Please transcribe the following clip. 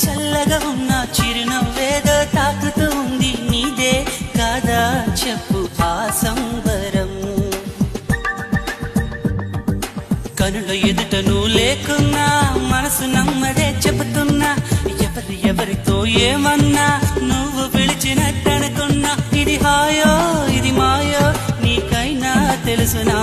చల్లగా ఉన్న చిరునవ్వేదో తాకుతూ ఉంది నీదే కాదా చెప్పు ఆ సంబరం కనుల ఎదుట నువ్వు లేకున్నా మనసు నమ్మదే చెబుతున్నా ఎవరితో ఏమన్నా నువ్వు పిలిచినట్టనుకున్నా ఇది హాయో ఇది మాయో నీకైనా తెలుసునా